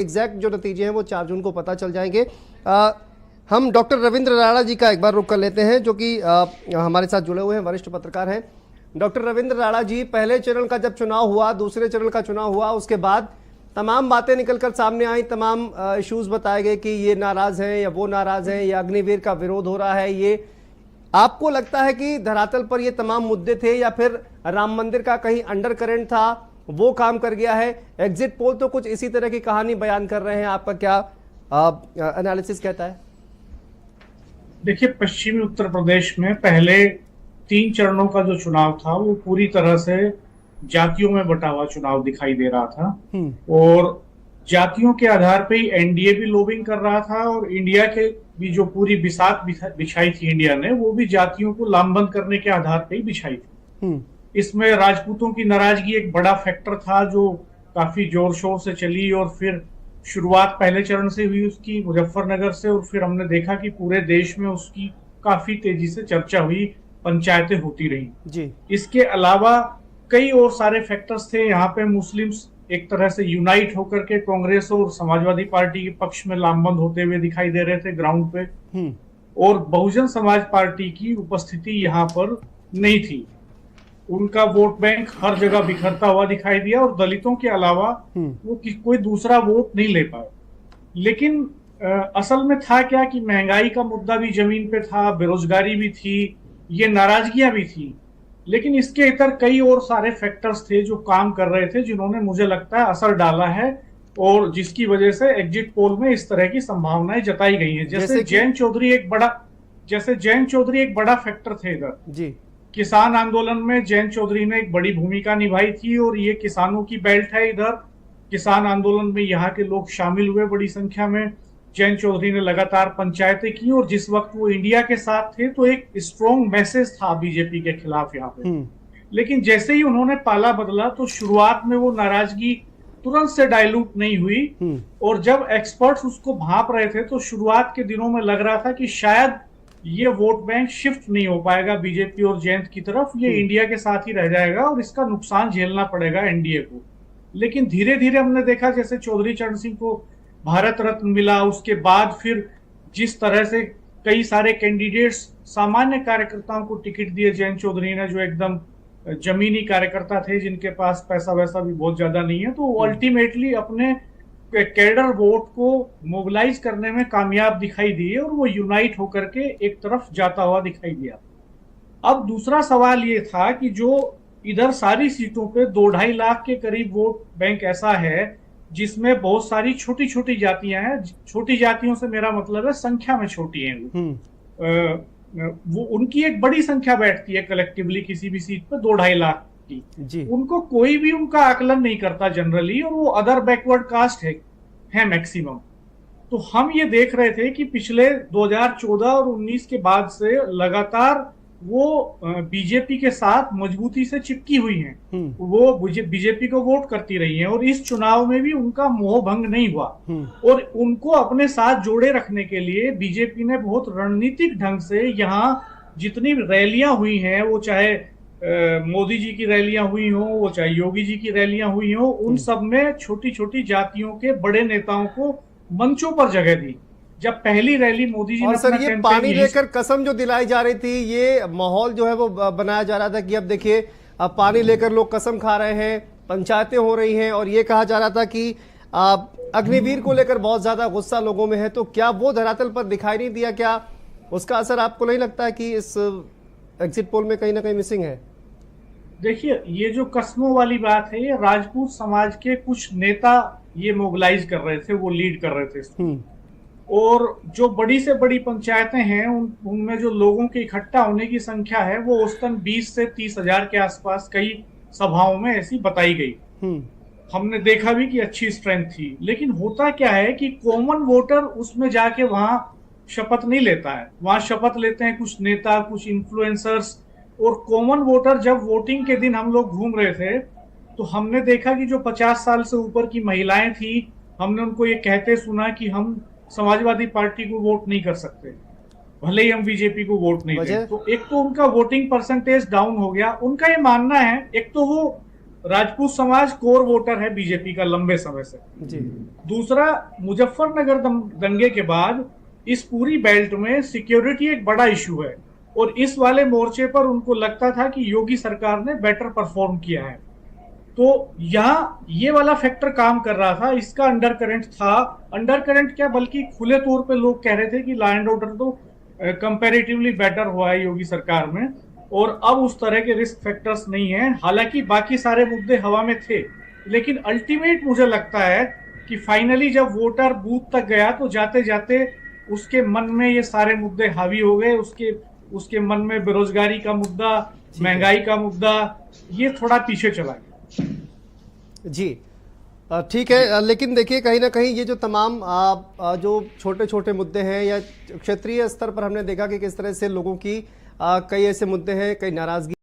Exact जो नतीजे हैं वो 4 जून को पता चल जाएंगे। हम डॉक्टर रविंद्र राणा जी का एक बार रुख कर लेते हैं, जो कि हमारे साथ जुड़े हुए हैं, वरिष्ठ पत्रकार हैं। डॉक्टर रविंद्र राणा जी, पहले चरण का जब चुनाव हुआ, दूसरे चरण का चुनाव हुआ, उसके बाद तमाम बातें निकलकर सामने आई, तमाम इश्यूज बताए गए कि ये नाराज हैं या वो नाराज हैं या अग्निवीर का विरोध हो रहा है। ये आपको लगता है कि धरातल पर ये तमाम मुद्दे थे या फिर राम मंदिर का कहीं अंडर करंट था, वो काम कर गया है? एग्जिट पोल तो कुछ इसी तरह की कहानी बयान कर रहे हैं, आपका क्या एनालिसिस कहता है? देखिए, पश्चिमी उत्तर प्रदेश में पहले 3 चरणों का जो चुनाव था वो पूरी तरह से जातियों में बटा हुआ चुनाव दिखाई दे रहा था और जातियों के आधार पे ही एनडीए भी लॉबिंग कर रहा था और इंडिया के भी जो पूरी बिसात बिछाई थी इंडिया ने, वो भी जातियों को लामबंद करने के आधार पे ही बिछाई थी। इसमें राजपूतों की नाराजगी एक बड़ा फैक्टर था जो काफी जोर शोर से चली और फिर शुरुआत पहले चरण से हुई उसकी, मुजफ्फरनगर से, और फिर हमने देखा कि पूरे देश में उसकी काफी तेजी से चर्चा हुई, पंचायतें होती रही जी। इसके अलावा कई और सारे फैक्टर्स थे। यहाँ पे मुस्लिम्स एक तरह से यूनाइट होकर के कांग्रेस और समाजवादी पार्टी के पक्ष में लामबंद होते हुए दिखाई दे रहे थे ग्राउंड पे, और बहुजन समाज पार्टी की उपस्थिति यहाँ पर नहीं थी। उनका वोट बैंक हर जगह बिखरता हुआ दिखाई दिया और दलितों के अलावा वो कोई दूसरा वोट नहीं ले पाए। लेकिन असल में था क्या कि महंगाई का मुद्दा भी जमीन पे था, बेरोजगारी भी थी, ये नाराजगियां भी थी, लेकिन इसके इतर कई और सारे फैक्टर्स थे जो काम कर रहे थे, जिन्होंने मुझे लगता है असर डाला है और जिसकी वजह से एग्जिट पोल में इस तरह की संभावनाएं जताई गई हैं। जैसे जैन चौधरी एक बड़ा फैक्टर थे इधर जी। किसान आंदोलन में जैन चौधरी ने एक बड़ी भूमिका निभाई थी और ये किसानों की बेल्ट है। इधर किसान आंदोलन में यहाँ के लोग शामिल हुए बड़ी संख्या में। जैन चौधरी ने लगातार पंचायतें की और जिस वक्त वो इंडिया के साथ थे तो एक स्ट्रॉन्ग मैसेज था बीजेपी के खिलाफ यहाँ पे। लेकिन जैसे ही उन्होंने पाला बदला तो शुरुआत में वो नाराजगी तुरंत से डाइल्यूट नहीं हुई और जब एक्सपर्ट्स उसको भांप रहे थे तो शुरुआत के दिनों में लग रहा था कि शायद ये वोट बैंक शिफ्ट नहीं हो पाएगा बीजेपी और जैन की तरफ, ये इंडिया के साथ ही रह जाएगा और इसका नुकसान झेलना पड़ेगा एनडीए को। लेकिन धीरे धीरे हमने देखा जैसे चौधरी चरण सिंह को भारत रत्न मिला, उसके बाद फिर जिस तरह से कई सारे कैंडिडेट्स सामान्य कार्यकर्ताओं को टिकट दिए जैन चौधरी ने, जो एकदम जमीनी कार्यकर्ता थे जिनके पास पैसा वैसा भी बहुत ज्यादा नहीं है, तो अल्टीमेटली अपने कैडर वोट को मोबिलाइज करने में कामयाब दिखाई दिए और वो यूनाइट होकर के एक तरफ जाता हुआ दिखाई दिया। अब दूसरा सवाल ये था कि जो इधर सारी सीटों पे 2-2.5 लाख के करीब वोट बैंक ऐसा है जिसमें बहुत सारी छोटी छोटी जातियां हैं। छोटी जातियों से मेरा मतलब है संख्या में छोटी हैं वो उनकी एक बड़ी संख्या बैठती है कलेक्टिवली किसी भी सीट पे 2-2.5 लाख जी। उनको कोई भी उनका आकलन नहीं करता जनरली, और वो अदर बैकवर्ड कास्ट है मैक्सिमम। तो हम ये देख रहे थे कि पिछले 2014 और 19 के बाद से लगातार वो बीजेपी के साथ मजबूती से चिपकी हुई हैं, वो बीजेपी को वोट करती रही हैं और इस चुनाव में भी उनका मोह भंग नहीं हुआ। और उनको अपने साथ जोड़े रखने के लिए बीजेपी ने बहुत रणनीतिक ढंग से यहाँ जितनी रैलियां हुई हैं, वो चाहे मोदी जी की रैलियां हुई हो, वो चाहे योगी जी की रैलियां हुई हो, उन सब में छोटी छोटी जातियों के बड़े नेताओं को मंचों पर जगह दी। जब पहली रैली मोदी जी और सर ये पानी लेकर कसम जो दिलाई जा रही थी, ये माहौल जो है वो बनाया जा रहा था कि अब देखिए अब पानी लेकर लोग कसम खा रहे हैं, पंचायतें हो रही हैं, और ये कहा जा रहा था कि अग्निवीर को लेकर बहुत ज्यादा गुस्सा लोगों में है। तो क्या वो धरातल पर दिखाई नहीं दिया? क्या उसका असर आपको नहीं लगता है कि इस एग्जिट पोल में कहीं ना कहीं मिसिंग है? देखिए, ये जो कस्मों वाली बात है, ये राजपूत समाज के कुछ नेता ये मोबिलाइज कर रहे थे, वो लीड कर रहे थे। और जो बड़ी से बड़ी पंचायतें हैं उनमें जो लोगों के इकट्ठा होने की संख्या है वो औसतन 20 से 30 हजार के आसपास कई सभाओं में ऐसी बताई गई। हमने देखा भी कि अच्छी स्ट्रेंथ थी। लेकिन होता क्या है कि कॉमन वोटर उसमें जाके वहां शपथ नहीं लेता है। वहां शपथ लेते हैं कुछ नेता, कुछ इन्फ्लुएंसर्स, और कॉमन वोटर जब वोटिंग के दिन हम लोग घूम रहे थे तो हमने देखा कि जो 50 साल से ऊपर की महिलाएं थी, हमने उनको ये कहते सुना कि हम समाजवादी पार्टी को वोट नहीं कर सकते, भले ही हम बीजेपी को वोट नहीं दें। तो एक तो उनका वोटिंग परसेंटेज डाउन हो गया। उनका ये मानना है, एक तो वो राजपूत समाज कोर वोटर है बीजेपी का लंबे समय से। जी। दूसरा, मुजफ्फरनगर दंगे के बाद इस पूरी बेल्ट में सिक्योरिटी एक बड़ा इशू है और इस वाले मोर्चे पर उनको लगता था कि योगी सरकार ने बेटर परफॉर्म किया है, तो यहाँ ये वाला फैक्टर काम कर रहा था। इसका अंडर करंट था, अंडर करंट क्या बल्कि खुले तौर पे लोग कह रहे थे कि लॉ एंड ऑर्डर तो कंपैरेटिवली बेटर हुआ है योगी सरकार में और अब उस तरह के रिस्क फैक्टर्स नहीं है। हालांकि बाकी सारे मुद्दे हवा में थे, लेकिन अल्टीमेट मुझे लगता है कि फाइनली जब वोटर बूथ तक गया तो जाते जाते उसके मन में ये सारे मुद्दे हावी हो गए। उसके मन में बेरोजगारी का मुद्दा, महंगाई का मुद्दा, ये थोड़ा पीछे चला गया। जी ठीक है, लेकिन देखिए कहीं ना कहीं ये जो तमाम जो छोटे छोटे मुद्दे हैं या क्षेत्रीय स्तर पर हमने देखा कि किस तरह से लोगों की कई ऐसे मुद्दे हैं, कई नाराजगी